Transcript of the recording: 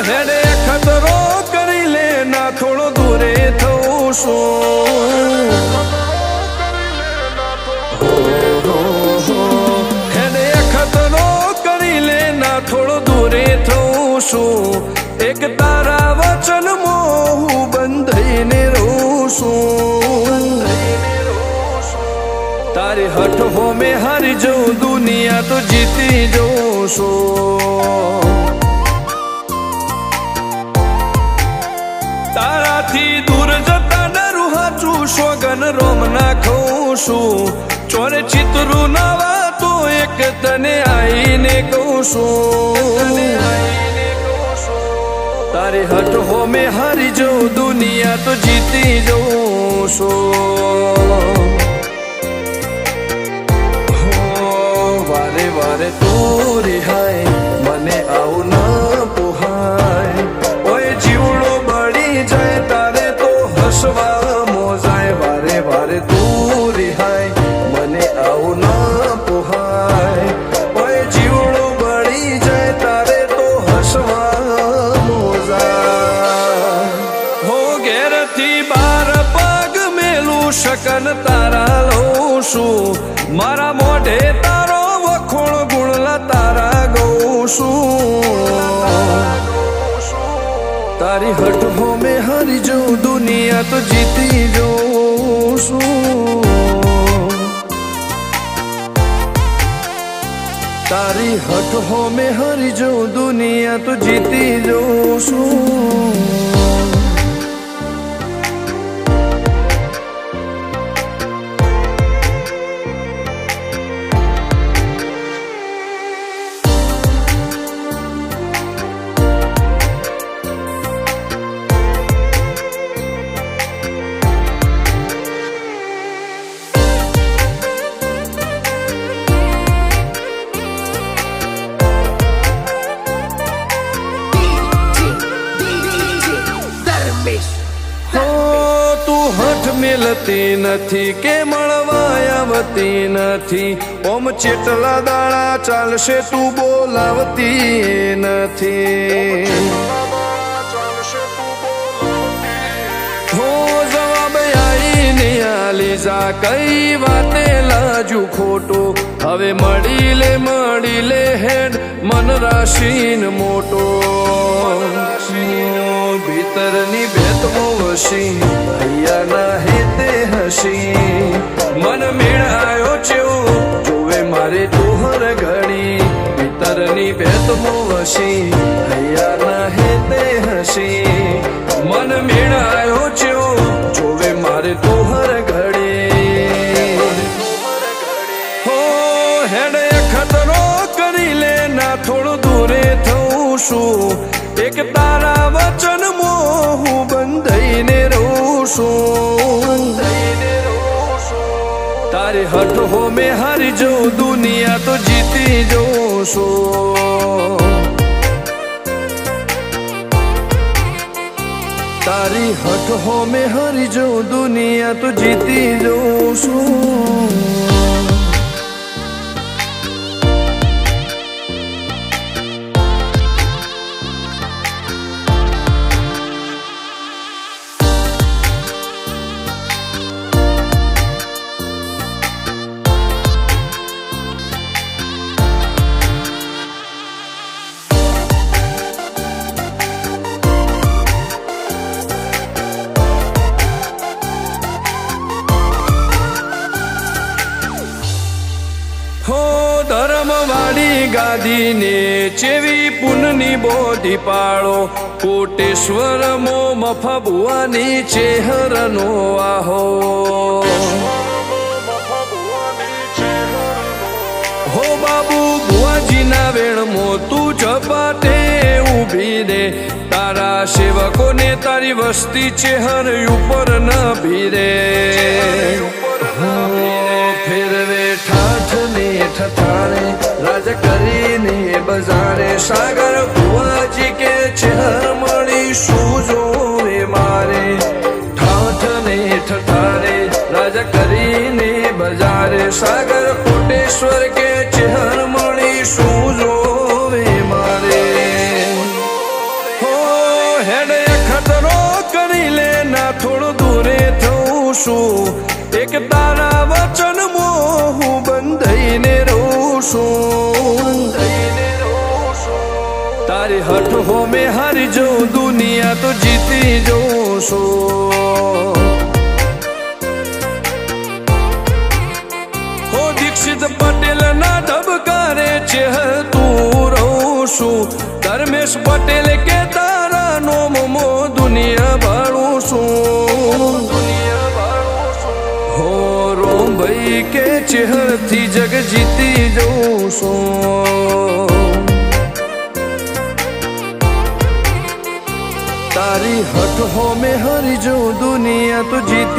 હેડે ખતરો કરી લે ના થોડો દૂરે થવું શું હેડે ખતરો કરી લે ના થોડો દૂરે થવું શું એક તારા વચનમાં હું બંધાઈને રહું છું તારી હઠ હો મેં હારી જઉં દુનિયા તો જીતી જઉં છું તારાથી દૂર જતા ડરું હાચું સોગન રોમ નાખું છું ચોરે ચિતરું નાવા તો એક તને આઈને કહું છું તારી હઠ હો મેં હારી જઉં દુનિયા તો જીતી જઉં છું વારે વારે તું રિહાય મને આવું ના પોહાય ઓય જીવડો બળી જાય તારે તો હસવા મોજાય વારે વારે તું રિહાય મને આવું ના પોહાય ઓય જીવડો બળી જાય તારે તો હસવા મોજાય હો ઘેરથી બાર પગ મેલું શકન તારા લઉં છું મારા મોઢે તારો વખોણ ગુણલા તારા ગઉં છું તારી હઠ હો મેં હારી જઉં દુનિયા તો જીતી જઉં છું તારી હઠ હો મેં હારી જઉં દુનિયા તો જીતી જઉં છું મેલતી નથી કે મળવા આવતી નથી ઓમ ચેટલા દાડા ચાલશે તું બોલાવતી નથી હો જવાબ આઈને આલી જા કઈ વાતે લાજુ ખોટો હવે મળી લે હેડ મન રાશીન મોટો ભીતરની ભેતમો વસી હૈયાના હેતે હસી મન મેળાયો ચેવો જોવે મારે તોહર ઘડી ભીતરની ભેતમો વસી હૈયાના હેતે હસી મન મેળાયો ચેવો જોવે મારે તોહર ઘડી હો હેડે ખતરો કરી લે ના થોડું દૂરે થવું શું એક તારા વચનમાં હું બંધાઈને રહું છું તારી હઠ હો મેં હારી જઉં દુનિયા તો જીતી જઉં છું તારી હઠ હો મેં હારી જઉં દુનિયા તો જીતી જઉં છું ધર્મવાળી ગાદીને ચેવી પુનની બોધી પાળો કોટેશ્વર મો મફા ભુવાની ચેહરનો આહો હો બાબુ ભુવાજીના વેણમો તું ઝપાટે ઊભી દે તારા સેવકોને તારી વસ્તી ચેહર ઉપર ન ભીરે ફેરવે ઠાઠ ને ઠઠાણે રાજ કરીને બજારે સાગર ભુવાજી કે ચેહર મળી શું જોવે મારે ઠાઠ ને ઠઠાણે રાજ કરીને બજારે સાગર કોટેશ્વર કે ચેહર મળી શું જોવે મારે હો છું એક તારા વચનમાં હું બંધાઈને રહું છું તારી હઠ હો મેં હારી જઉં દુનિયા તો જીતી જઉં છું હો દીક્ષિત પટેલ ના ધબકારે ચહેતું રહું છું ધર્મેશ પટેલ કે તારા નોમો દુનિયા ભાળું છું હો રોમ ભાઈ કે ચહેરથી જગ જીતી જઉં છું તારી હઠ હો મેં હરી જઉં દુનિયા તો જીતી